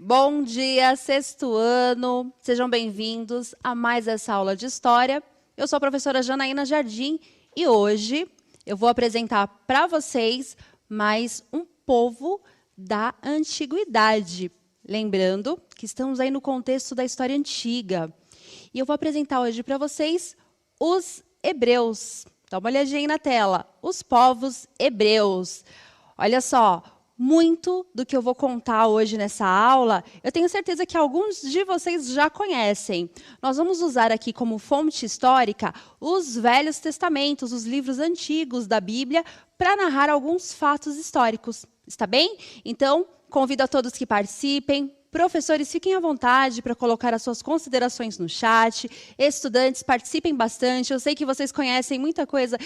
Bom dia, sexto ano. Sejam bem-vindos a mais essa aula de História. Eu sou a professora Janaína Jardim e hoje eu vou apresentar para vocês mais um povo da Antiguidade. Lembrando que estamos aí no contexto da história antiga. E eu vou apresentar hoje para vocês os hebreus. Dá uma olhadinha aí na tela. Os povos hebreus. Olha só. Muito do que eu vou contar hoje nessa aula, eu tenho certeza que alguns de vocês já conhecem. Nós vamos usar aqui como fonte histórica os Velhos Testamentos, os livros antigos da Bíblia, para narrar alguns fatos históricos. Está bem? Então, convido a todos que participem. Professores, fiquem à vontade para colocar as suas considerações no chat. Estudantes, participem bastante. Eu sei que vocês conhecem muita coisa.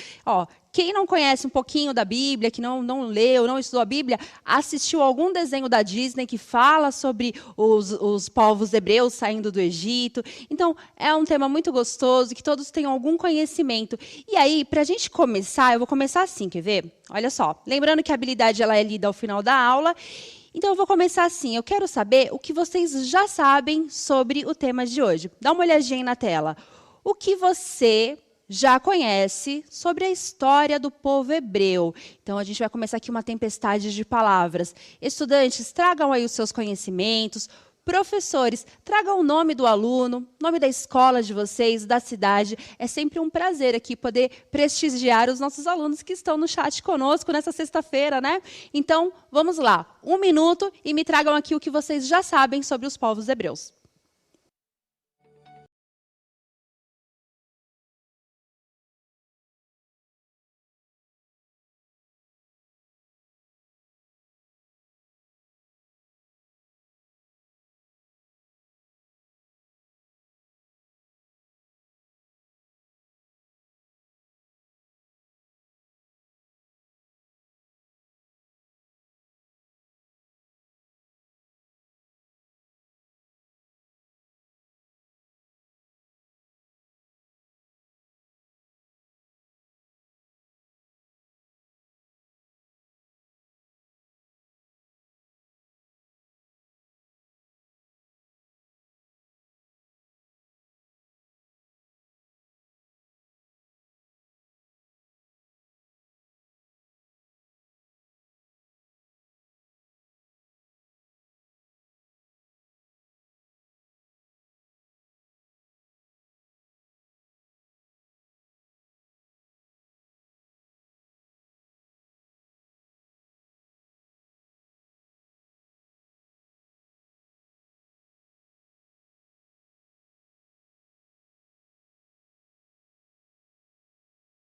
Quem não conhece um pouquinho da Bíblia, que não leu, não estudou a Bíblia, assistiu algum desenho da Disney que fala sobre os povos hebreus saindo do Egito. Então, é um tema muito gostoso, que todos tenham algum conhecimento. E aí, para a gente começar, eu vou começar assim, quer ver? Olha só, lembrando que a habilidade ela é lida ao final da aula. Então, eu vou começar assim. Eu quero saber o que vocês já sabem sobre o tema de hoje. Dá uma olhadinha aí na tela. O que você já conhece sobre a história do povo hebreu? Então, a gente vai começar aqui uma tempestade de palavras. Estudantes, tragam aí os seus conhecimentos. Professores, tragam o nome do aluno, nome da escola de vocês, da cidade. É sempre um prazer aqui poder prestigiar os nossos alunos que estão no chat conosco nessa sexta-feira, né? Então, vamos lá. 1 minuto e me tragam aqui o que vocês já sabem sobre os povos hebreus.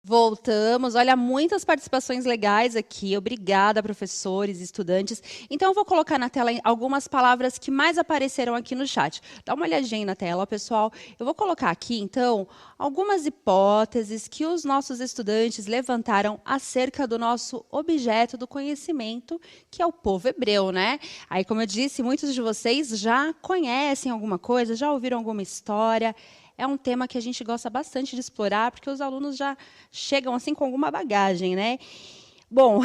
Voltamos. Olha, muitas participações legais aqui. Obrigada, professores, estudantes. Então, eu vou colocar na tela algumas palavras que mais apareceram aqui no chat. Dá uma olhadinha aí na tela, pessoal. Eu vou colocar aqui, então, algumas hipóteses que os nossos estudantes levantaram acerca do nosso objeto do conhecimento, que é o povo hebreu, né? Aí, como eu disse, muitos de vocês já conhecem alguma coisa, já ouviram alguma história. É um tema que a gente gosta bastante de explorar, porque os alunos já chegam assim com alguma bagagem, né? Bom,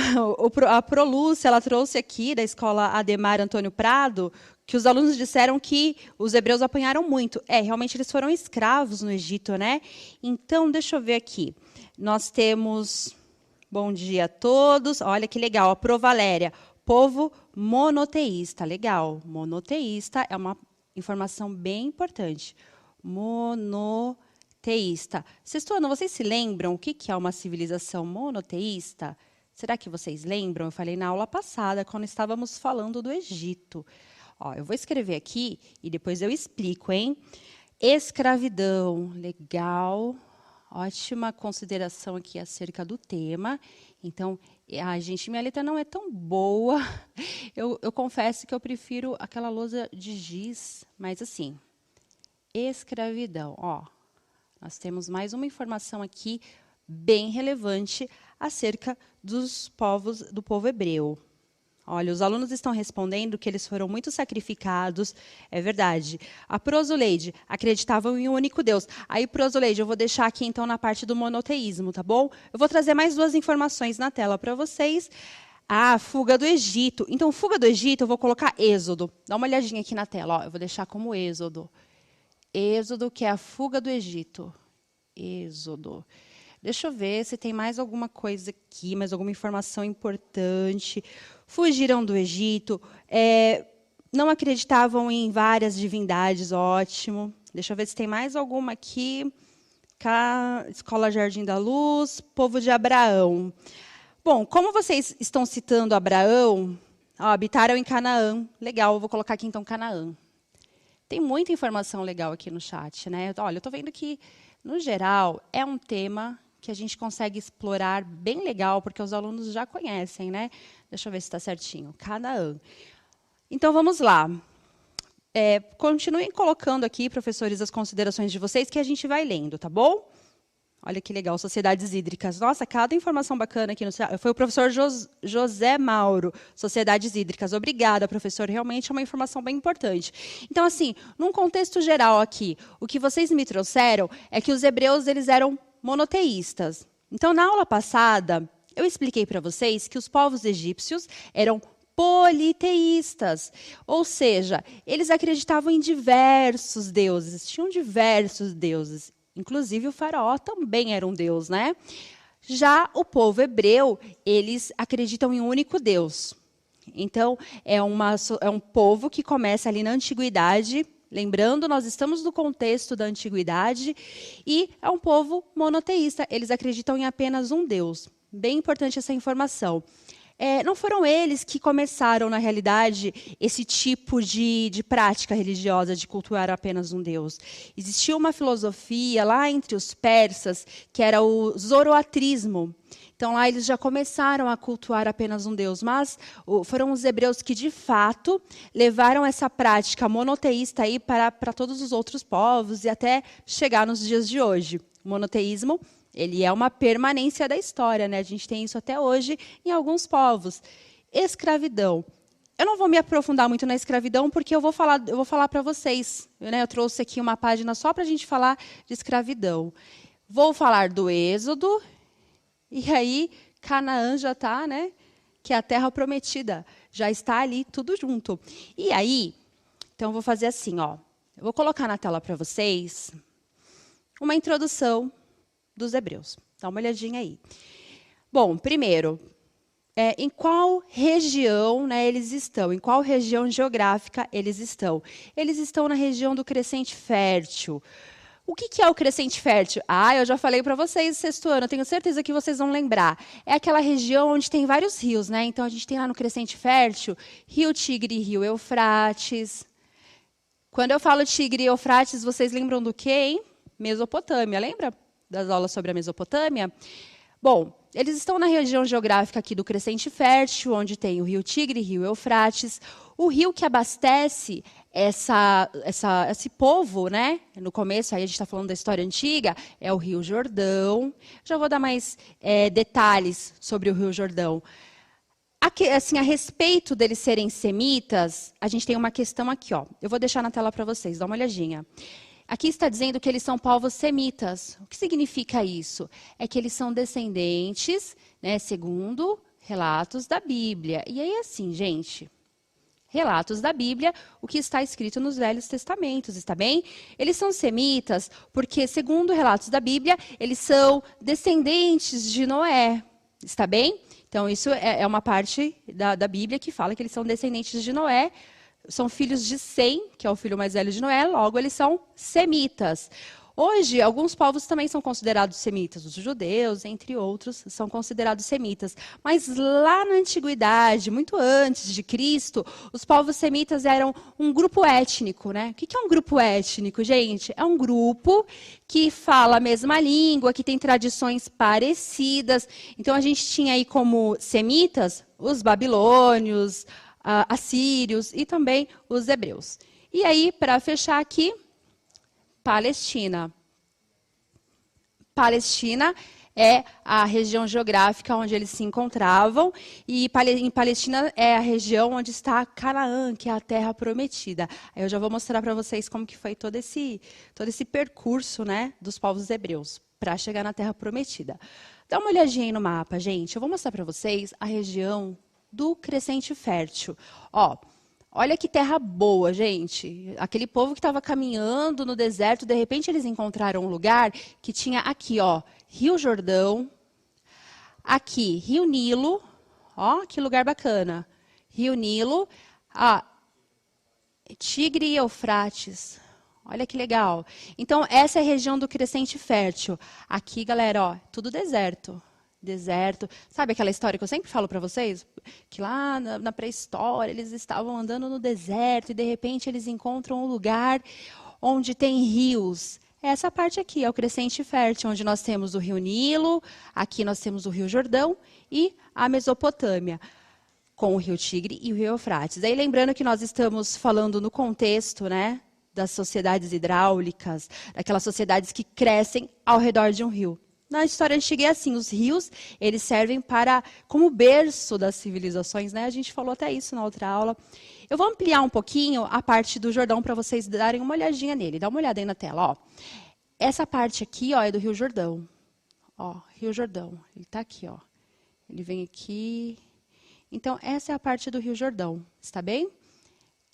a Prolúcia, ela trouxe aqui, da escola Ademar Antônio Prado, que os alunos disseram que os hebreus apanharam muito. Realmente eles foram escravos no Egito, né? Então, deixa eu ver aqui. Nós temos... Bom dia a todos. Olha que legal, a Pro Valéria. Povo monoteísta, legal. Monoteísta é uma informação bem importante. Monoteísta. Sexto ano, vocês se lembram o que é uma civilização monoteísta? Será que vocês lembram? Eu falei na aula passada, quando estávamos falando do Egito. Eu vou escrever aqui e depois eu explico, hein? Escravidão, legal. Ótima consideração aqui acerca do tema. Então, gente, minha letra não é tão boa. Eu confesso que eu prefiro aquela lousa de giz, mas assim... Escravidão. Nós temos mais uma informação aqui bem relevante acerca do povo hebreu. Olha, os alunos estão respondendo que eles foram muito sacrificados. É verdade. A Prosoleide acreditavam em um único Deus. Aí, Prosoleide, eu vou deixar aqui, então, na parte do monoteísmo, tá bom? Eu vou trazer mais 2 informações na tela para vocês. Ah, fuga do Egito. Então, fuga do Egito, eu vou colocar Êxodo. Dá uma olhadinha aqui na tela. Ó, eu vou deixar como Êxodo. Êxodo, que é a fuga do Egito. Êxodo. Deixa eu ver se tem mais alguma coisa aqui, mais alguma informação importante. Fugiram do Egito. Não acreditavam em várias divindades, ótimo. Deixa eu ver se tem mais alguma aqui. Escola Jardim da Luz, povo de Abraão. Bom, como vocês estão citando Abraão, habitaram em Canaã. Legal, eu vou colocar aqui então Canaã. Tem muita informação legal aqui no chat, né? Olha, eu estou vendo que, no geral, é um tema que a gente consegue explorar bem legal, porque os alunos já conhecem, né? Deixa eu ver se está certinho. Canaã. Então, vamos lá. Continuem colocando aqui, professores, as considerações de vocês, que a gente vai lendo, tá bom? Olha que legal, sociedades hídricas. Nossa, cada informação bacana aqui no chat. Foi o professor José Mauro, sociedades hídricas. Obrigada, professor. Realmente é uma informação bem importante. Então, assim, num contexto geral aqui, o que vocês me trouxeram é que os hebreus eles eram monoteístas. Então, na aula passada, eu expliquei para vocês que os povos egípcios eram politeístas, ou seja, eles acreditavam em diversos deuses, tinham diversos deuses. Inclusive, o faraó também era um deus, né? Já o povo hebreu, eles acreditam em um único Deus. Então, é um povo que começa ali na antiguidade. Lembrando, nós estamos no contexto da antiguidade. E é um povo monoteísta. Eles acreditam em apenas um Deus. Bem importante essa informação. Não foram eles que começaram, na realidade, esse tipo de prática religiosa, de cultuar apenas um Deus. Existia uma filosofia lá entre os persas, que era o zoroatrismo. Então, lá eles já começaram a cultuar apenas um Deus, mas foram os hebreus que, de fato, levaram essa prática monoteísta aí para todos os outros povos e até chegar nos dias de hoje. O monoteísmo ele é uma permanência da história, né? A gente tem isso até hoje em alguns povos. Escravidão. Eu não vou me aprofundar muito na escravidão, porque eu vou falar para vocês. Né? Eu trouxe aqui uma página só para a gente falar de escravidão. Vou falar do Êxodo, e aí Canaã já está, né? Que é a terra prometida. Já está ali tudo junto. E aí, então, eu vou fazer assim, ó. Eu vou colocar na tela para vocês uma introdução dos hebreus. Dá uma olhadinha aí. Bom, primeiro, em qual região, né, eles estão? Em qual região geográfica eles estão? Eles estão na região do Crescente Fértil. O que é o Crescente Fértil? Eu já falei para vocês sexto ano, eu tenho certeza que vocês vão lembrar. É aquela região onde tem vários rios, né? Então, a gente tem lá no Crescente Fértil, Rio Tigre e Rio Eufrates. Quando eu falo Tigre e Eufrates, vocês lembram do quê, hein? Mesopotâmia, lembra? Das aulas sobre a Mesopotâmia. Bom, eles estão na região geográfica aqui do Crescente Fértil, onde tem o Rio Tigre e Rio Eufrates. O rio que abastece esse povo, né? No começo, aí a gente está falando da história antiga, é o Rio Jordão. Já vou dar mais detalhes sobre o Rio Jordão. Assim, a respeito deles serem semitas, a gente tem uma questão aqui. Ó. Eu vou deixar na tela para vocês, dá uma olhadinha. Aqui está dizendo que eles são povos semitas. O que significa isso? É que eles são descendentes, né, segundo relatos da Bíblia. E aí, assim, gente, relatos da Bíblia, o que está escrito nos Velhos Testamentos, está bem? Eles são semitas porque, segundo relatos da Bíblia, eles são descendentes de Noé, está bem? Então, isso é uma parte da Bíblia que fala que eles são descendentes de Noé. São filhos de Sem, que é o filho mais velho de Noé, logo eles são semitas. Hoje, alguns povos também são considerados semitas, os judeus, entre outros, são considerados semitas. Mas lá na antiguidade, muito antes de Cristo, os povos semitas eram um grupo étnico, né? O que é um grupo étnico, gente? É um grupo que fala a mesma língua, que tem tradições parecidas. Então, a gente tinha aí como semitas os babilônios, assírios e também os hebreus. E aí, para fechar aqui, Palestina. Palestina é a região geográfica onde eles se encontravam, e em Palestina é a região onde está Canaã, que é a terra prometida. Aí eu já vou mostrar para vocês como que foi todo esse percurso, né, dos povos hebreus para chegar na terra prometida. Dá uma olhadinha aí no mapa, gente. Eu vou mostrar para vocês a região do Crescente Fértil. Ó, olha que terra boa, gente. Aquele povo que estava caminhando no deserto, de repente eles encontraram um lugar que tinha aqui, ó, Rio Jordão, aqui, Rio Nilo, ó, que lugar bacana. Rio Nilo, Tigre e Eufrates. Olha que legal. Então, essa é a região do Crescente Fértil. Aqui, galera, ó, tudo deserto. Deserto. Sabe aquela história que eu sempre falo para vocês? Que lá na pré-história, eles estavam andando no deserto e, de repente, eles encontram um lugar onde tem rios. Essa parte aqui é o Crescente Fértil, onde nós temos o Rio Nilo, aqui nós temos o Rio Jordão e a Mesopotâmia, com o Rio Tigre e o Rio Eufrates. Aí, lembrando que nós estamos falando no contexto, né, das sociedades hidráulicas, daquelas sociedades que crescem ao redor de um rio. Na história antiga é assim, os rios, eles servem como berço das civilizações, né? A gente falou até isso na outra aula. Eu vou ampliar um pouquinho a parte do Jordão para vocês darem uma olhadinha nele. Dá uma olhada aí na tela, ó. Essa parte aqui, ó, é do Rio Jordão. Ó, Rio Jordão, ele está aqui, ó. Ele vem aqui. Então, essa é a parte do Rio Jordão, está bem?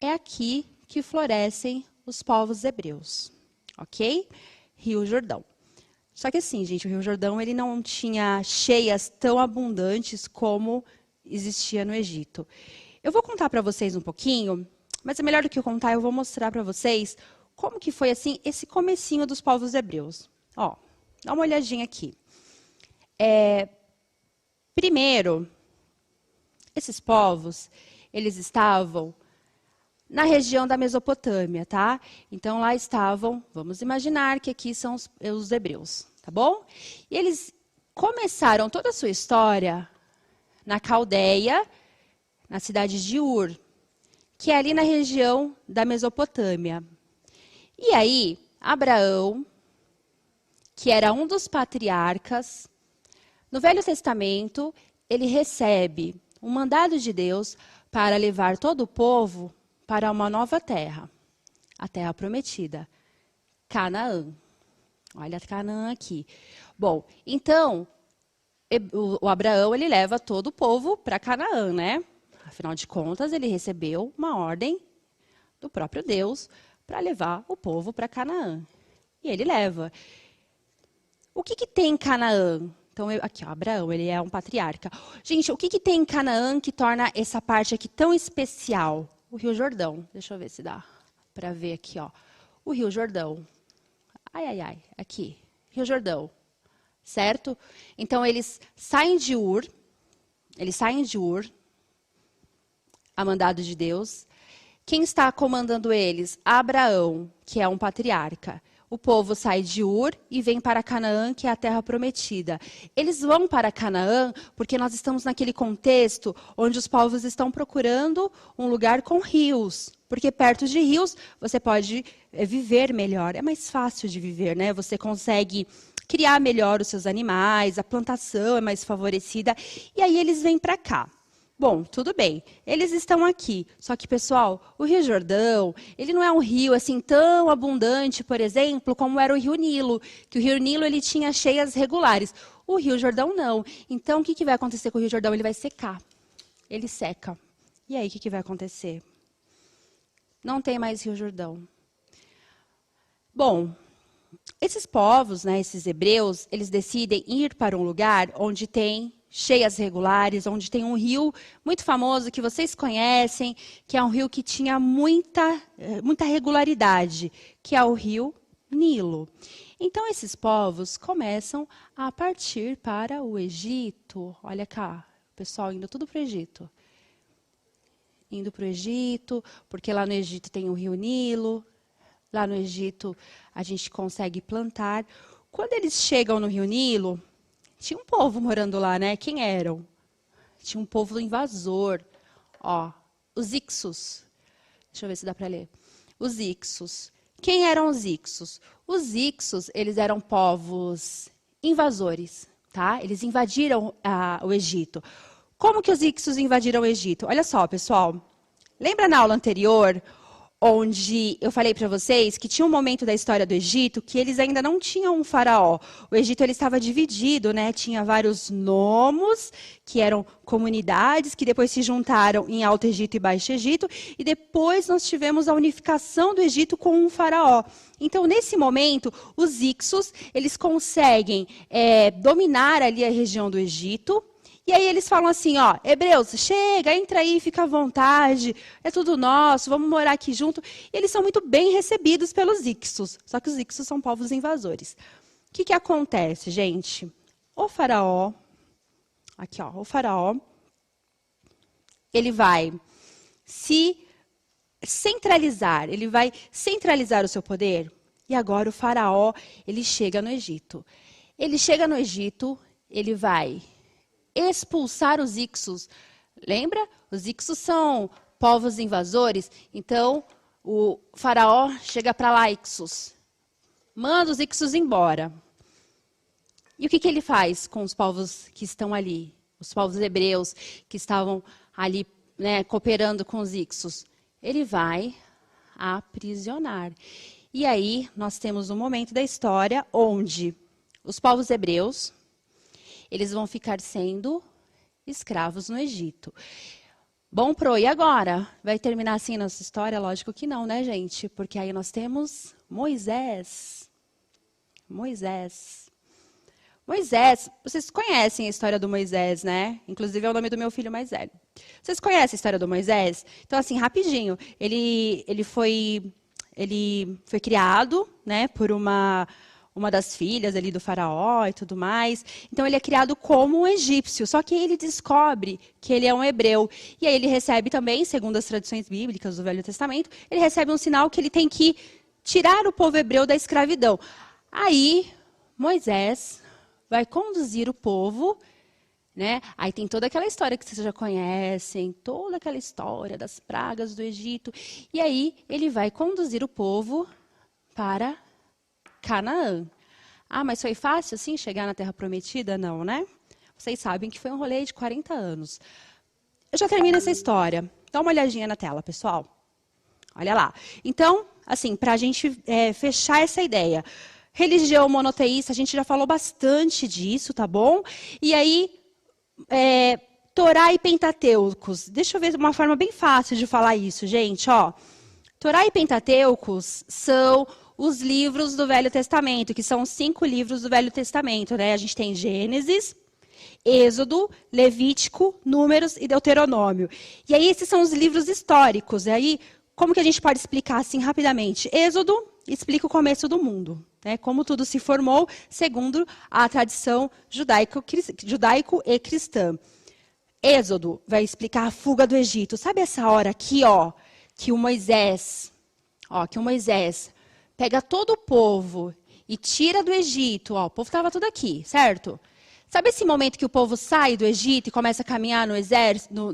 É aqui que florescem os povos hebreus, ok? Rio Jordão. Só que assim, gente, o Rio Jordão ele não tinha cheias tão abundantes como existia no Egito. Eu vou contar para vocês um pouquinho, mas é melhor do que eu contar, eu vou mostrar para vocês como que foi assim esse comecinho dos povos hebreus. Ó, dá uma olhadinha aqui. Primeiro, esses povos, eles estavam na região da Mesopotâmia, tá? Então, lá estavam, vamos imaginar que aqui são os hebreus, tá bom? E eles começaram toda a sua história na Caldeia, na cidade de Ur, que é ali na região da Mesopotâmia. E aí, Abraão, que era um dos patriarcas, no Velho Testamento, ele recebe um mandado de Deus para levar todo o povo para uma nova terra, a terra prometida, Canaã. Olha Canaã aqui. Bom, então, o Abraão, ele leva todo o povo para Canaã, né? Afinal de contas, ele recebeu uma ordem do próprio Deus para levar o povo para Canaã. E ele leva. O que tem em Canaã? Então, aqui, ó, Abraão, ele é um patriarca. Gente, o que tem em Canaã que torna essa parte aqui tão especial? O Rio Jordão. Deixa eu ver se dá para ver aqui, ó. O Rio Jordão. Ai, aqui. Rio Jordão. Certo? Então, eles saem de Ur, a mandado de Deus. Quem está comandando eles? Abraão, que é um patriarca. O povo sai de Ur e vem para Canaã, que é a terra prometida. Eles vão para Canaã porque nós estamos naquele contexto onde os povos estão procurando um lugar com rios. Porque perto de rios você pode viver melhor. É mais fácil de viver, né? Você consegue criar melhor os seus animais, a plantação é mais favorecida. E aí eles vêm para cá. Bom, tudo bem, eles estão aqui, só que, pessoal, o Rio Jordão, ele não é um rio assim tão abundante, por exemplo, como era o Rio Nilo, que o Rio Nilo ele tinha cheias regulares. O Rio Jordão não. Então, o que vai acontecer com o Rio Jordão? Ele vai secar, ele seca. E aí, o que vai acontecer? Não tem mais Rio Jordão. Bom, esses povos, né, esses hebreus, eles decidem ir para um lugar onde tem cheias regulares, onde tem um rio muito famoso que vocês conhecem, que é um rio que tinha muita regularidade, que é o Rio Nilo. Então, esses povos começam a partir para o Egito. Olha cá, o pessoal indo tudo para o Egito. Indo para o Egito, porque lá no Egito tem o Rio Nilo, lá no Egito a gente consegue plantar. Quando eles chegam no Rio Nilo, tinha um povo morando lá, né? Quem eram? Tinha um povo invasor. Ó, os Ixos. Deixa eu ver se dá para ler. Os Ixos. Quem eram os Ixos? Os Ixos, eles eram povos invasores, tá? Eles invadiram o Egito. Como que os Ixos invadiram o Egito? Olha só, pessoal. Lembra na aula anterior, onde eu falei para vocês que tinha um momento da história do Egito que eles ainda não tinham um faraó. O Egito ele estava dividido, né? Tinha vários nomos, que eram comunidades, que depois se juntaram em Alto Egito e Baixo Egito, e depois nós tivemos a unificação do Egito com um faraó. Então, nesse momento, os Ixos, eles conseguem dominar ali a região do Egito. E aí eles falam assim, ó, hebreus, chega, entra aí, fica à vontade, é tudo nosso, vamos morar aqui junto. E eles são muito bem recebidos pelos Ixos, só que os Ixos são povos invasores. O que acontece, gente? O faraó, aqui ó, o faraó, ele vai se centralizar, ele vai centralizar o seu poder. E agora o faraó, ele chega no Egito. Ele chega no Egito, ele vai expulsar os Ixos. Lembra? Os Ixos são povos invasores. Então, o faraó chega para lá, Ixos. Manda os Ixos embora. E o que ele faz com os povos que estão ali? Os povos hebreus que estavam ali, né, cooperando com os Ixos. Ele vai aprisionar. E aí, nós temos um momento da história onde os povos hebreus, eles vão ficar sendo escravos no Egito. Bom, e agora? Vai terminar assim nossa história? Lógico que não, né, gente? Porque aí nós temos Moisés. Moisés, vocês conhecem a história do Moisés, né? Inclusive é o nome do meu filho mais velho. Vocês conhecem a história do Moisés? Então, assim, rapidinho, ele foi criado, né, por uma das filhas ali do faraó e tudo mais. Então, ele é criado como um egípcio, só que ele descobre que ele é um hebreu. E aí ele recebe também, segundo as tradições bíblicas do Velho Testamento, ele recebe um sinal que ele tem que tirar o povo hebreu da escravidão. Aí, Moisés vai conduzir o povo, né? Aí tem toda aquela história que vocês já conhecem, toda aquela história das pragas do Egito. E aí ele vai conduzir o povo para Canaã. Ah, mas foi fácil, assim, chegar na Terra Prometida? Não, né? Vocês sabem que foi um rolê de 40 anos. Eu já termino essa história. Dá uma olhadinha na tela, pessoal. Olha lá. Então, assim, para a gente fechar essa ideia. Religião monoteísta, a gente já falou bastante disso, tá bom? E aí, Torá e Pentateucos. Deixa eu ver uma forma bem fácil de falar isso, gente. Ó, Torá e Pentateucos são os livros do Velho Testamento, que são os 5 livros do Velho Testamento, né? A gente tem Gênesis, Êxodo, Levítico, Números e Deuteronômio. E aí esses são os livros históricos. E aí, como que a gente pode explicar assim rapidamente? Êxodo explica o começo do mundo, né? Como tudo se formou segundo a tradição judaico e cristã. Êxodo vai explicar a fuga do Egito. Sabe essa hora aqui, ó, que o Moisés pega todo o povo e tira do Egito, ó, o povo estava tudo aqui, certo? Sabe esse momento que o povo sai do Egito e começa a caminhar no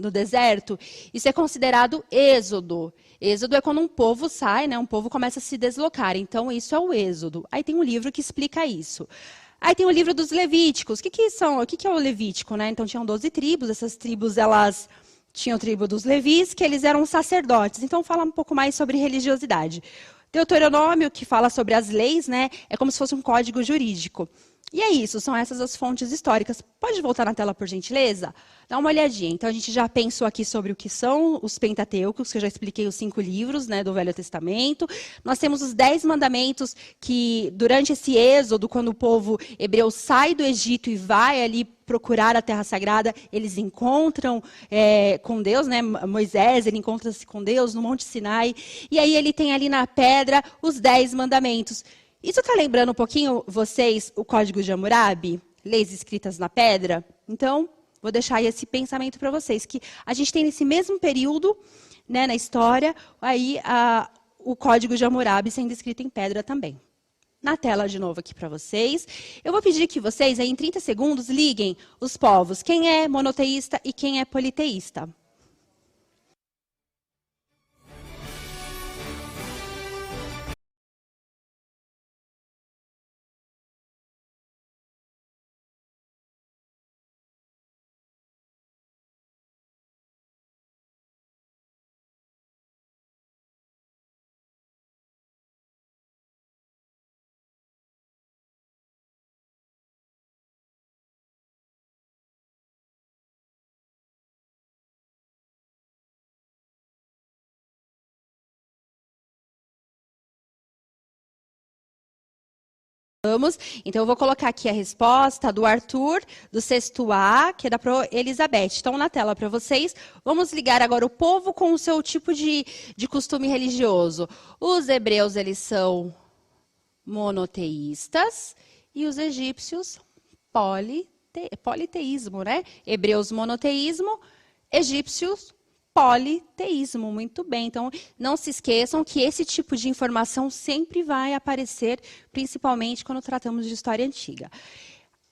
deserto? Isso é considerado êxodo. Êxodo é quando um povo sai, né? Um povo começa a se deslocar. Então, isso é o êxodo. Aí tem um livro que explica isso. Aí tem o livro dos Levíticos. O que é o Levítico, né? Então, tinham 12 tribos. Essas tribos, elas tinham a tribo dos Levis, que eles eram sacerdotes. Então, fala um pouco mais sobre religiosidade. Deuteronômio, que fala sobre as leis, né? É como se fosse um código jurídico. E é isso, são essas as fontes históricas. Pode voltar na tela, por gentileza? Dá uma olhadinha. Então, a gente já pensou aqui sobre o que são os Pentateucos, que eu já expliquei os 5 livros, né, do Velho Testamento. Nós temos os 10 mandamentos que, durante esse êxodo, quando o povo hebreu sai do Egito e vai ali procurar a Terra Sagrada, eles encontram com Deus, né? Moisés, ele encontra-se com Deus no Monte Sinai. E aí ele tem ali na pedra os 10 mandamentos. Isso está lembrando um pouquinho vocês o Código de Hammurabi? Leis escritas na pedra? Então, vou deixar aí esse pensamento para vocês, que a gente tem nesse mesmo período, né, na história, aí o Código de Hammurabi sendo escrito em pedra também. Na tela de novo aqui para vocês. Eu vou pedir que vocês, aí, em 30 segundos, liguem os povos. Quem é monoteísta e quem é politeísta? Então, eu vou colocar aqui a resposta do Arthur, do sexto A, que é da Pro Elizabeth. Estão na tela para vocês. Vamos ligar agora o povo com o seu tipo de costume religioso. Os hebreus, eles são monoteístas e os egípcios politeísmo, né? Hebreus monoteísmo, egípcios politeísmo, muito bem. Então, não se esqueçam que esse tipo de informação sempre vai aparecer, principalmente quando tratamos de história antiga.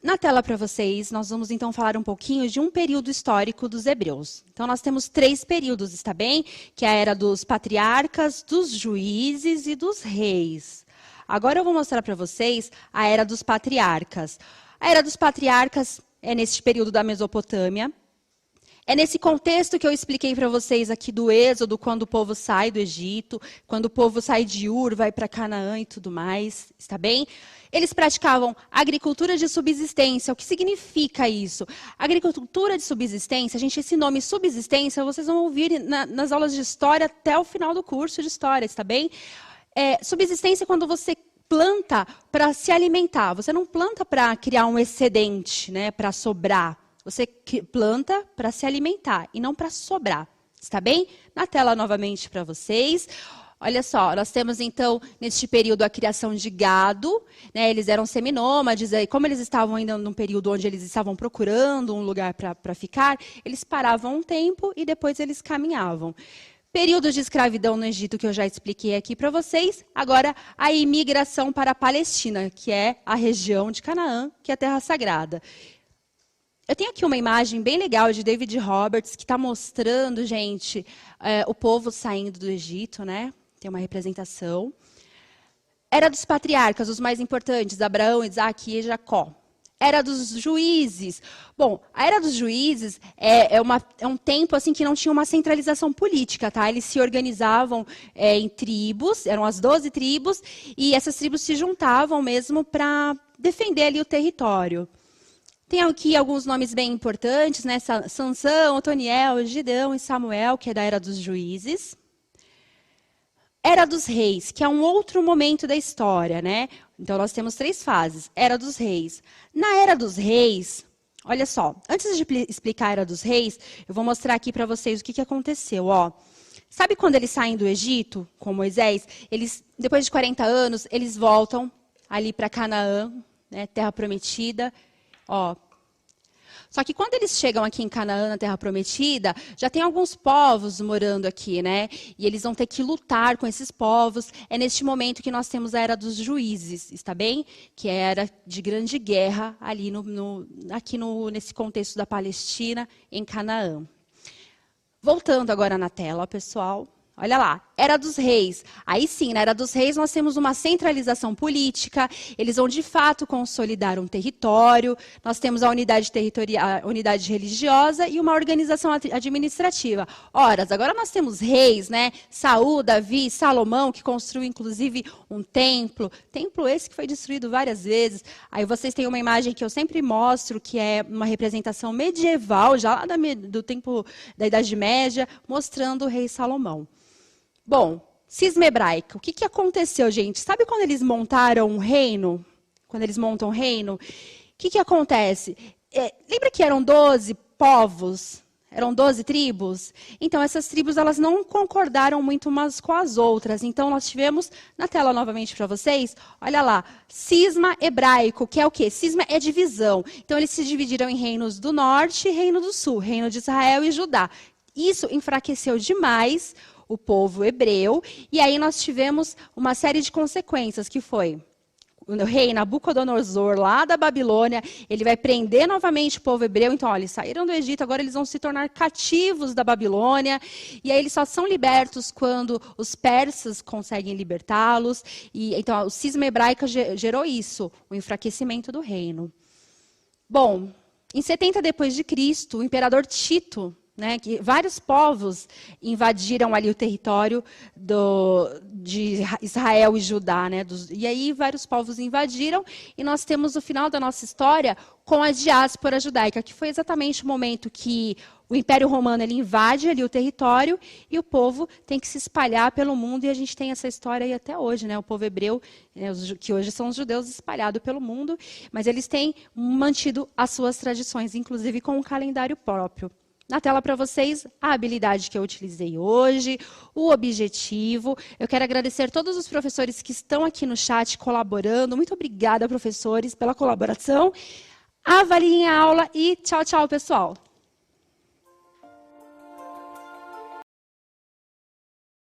Na tela para vocês, nós vamos então falar um pouquinho de um período histórico dos hebreus. Então, nós temos 3 períodos, está bem? Que é a era dos patriarcas, dos juízes e dos reis. Agora eu vou mostrar para vocês a era dos patriarcas. A era dos patriarcas é neste período da Mesopotâmia. É nesse contexto que eu expliquei para vocês aqui do Êxodo, quando o povo sai do Egito, quando o povo sai de Ur, vai para Canaã e tudo mais, está bem? Eles praticavam agricultura de subsistência. O que significa isso? Agricultura de subsistência, gente, esse nome subsistência, vocês vão ouvir nas aulas de história até o final do curso de história, está bem? Subsistência é quando você planta para se alimentar. Você não planta para criar um excedente, né, para sobrar. Você planta para se alimentar e não para sobrar, está bem? Na tela novamente para vocês. Olha só, nós temos então, neste período, a criação de gado, né? Eles eram seminômades, e como eles estavam ainda num período onde eles estavam procurando um lugar para ficar, eles paravam um tempo e depois eles caminhavam. Período de escravidão no Egito, que eu já expliquei aqui para vocês. Agora, a imigração para a Palestina, que é a região de Canaã, que é a Terra Sagrada. Eu tenho aqui uma imagem bem legal de David Roberts, que está mostrando, gente, o povo saindo do Egito, né? Tem uma representação. Era dos patriarcas, os mais importantes, Abraão, Isaac e Jacó. Era dos juízes. Bom, a era dos juízes é um tempo assim que não tinha uma centralização política, tá? Eles se organizavam em tribos, eram as 12 tribos, e essas tribos se juntavam mesmo para defender ali o território. Tem aqui alguns nomes bem importantes, né? Sansão, Otoniel, Gideão e Samuel, que é da era dos juízes. Era dos reis, que é um outro momento da história, né? Então, nós temos 3 fases. Era dos reis. Na era dos reis, olha só, antes de explicar a era dos reis, eu vou mostrar aqui para vocês o que aconteceu, ó. Sabe quando eles saem do Egito, com Moisés? Eles, depois de 40 anos, eles voltam ali para Canaã, né, Terra Prometida. Ó. Só que quando eles chegam aqui em Canaã, na Terra Prometida, já tem alguns povos morando aqui, né? E eles vão ter que lutar com esses povos. É neste momento que nós temos a Era dos Juízes, está bem? Que é a era de grande guerra ali nesse contexto da Palestina, em Canaã. Voltando agora na tela, pessoal. Olha lá, Era dos Reis. Aí sim, na Era dos Reis nós temos uma centralização política, eles vão de fato consolidar um território, nós temos a unidade territorial, a unidade religiosa e uma organização administrativa. Ora, agora nós temos reis, né? Saul, Davi, Salomão, que construiu inclusive um templo esse que foi destruído várias vezes. Aí vocês têm uma imagem que eu sempre mostro, que é uma representação medieval, já lá do tempo da Idade Média, mostrando o rei Salomão. Bom, cisma hebraica. O que aconteceu, gente? Sabe quando eles montaram um reino? Quando eles montam um reino? O que acontece? Lembra que eram 12 povos? Eram 12 tribos? Então, essas tribos elas não concordaram muito umas com as outras. Então, nós tivemos, na tela novamente para vocês, olha lá, cisma hebraico, que é o quê? Cisma é divisão. Então, eles se dividiram em reinos do norte e reino do sul, reino de Israel e Judá. Isso enfraqueceu demais o povo hebreu, e aí nós tivemos uma série de consequências, que foi o rei Nabucodonosor, lá da Babilônia, ele vai prender novamente o povo hebreu. Então, olha, eles saíram do Egito, agora eles vão se tornar cativos da Babilônia, e aí eles só são libertos quando os persas conseguem libertá-los. E então, o cisma hebraico gerou isso, o enfraquecimento do reino. Bom, em 70 depois de Cristo, o imperador Tito, né, que vários povos invadiram ali o território de Israel e Judá, né, e aí vários povos invadiram, e nós temos o final da nossa história com a diáspora judaica, que foi exatamente o momento que o Império Romano ele invade ali o território e o povo tem que se espalhar pelo mundo, e a gente tem essa história aí até hoje, né, o povo hebreu, que hoje são os judeus espalhados pelo mundo, mas eles têm mantido as suas tradições, inclusive com um calendário próprio. Na tela para vocês, a habilidade que eu utilizei hoje, o objetivo. Eu quero agradecer todos os professores que estão aqui no chat colaborando. Muito obrigada, professores, pela colaboração. Avaliem a aula e tchau, tchau, pessoal.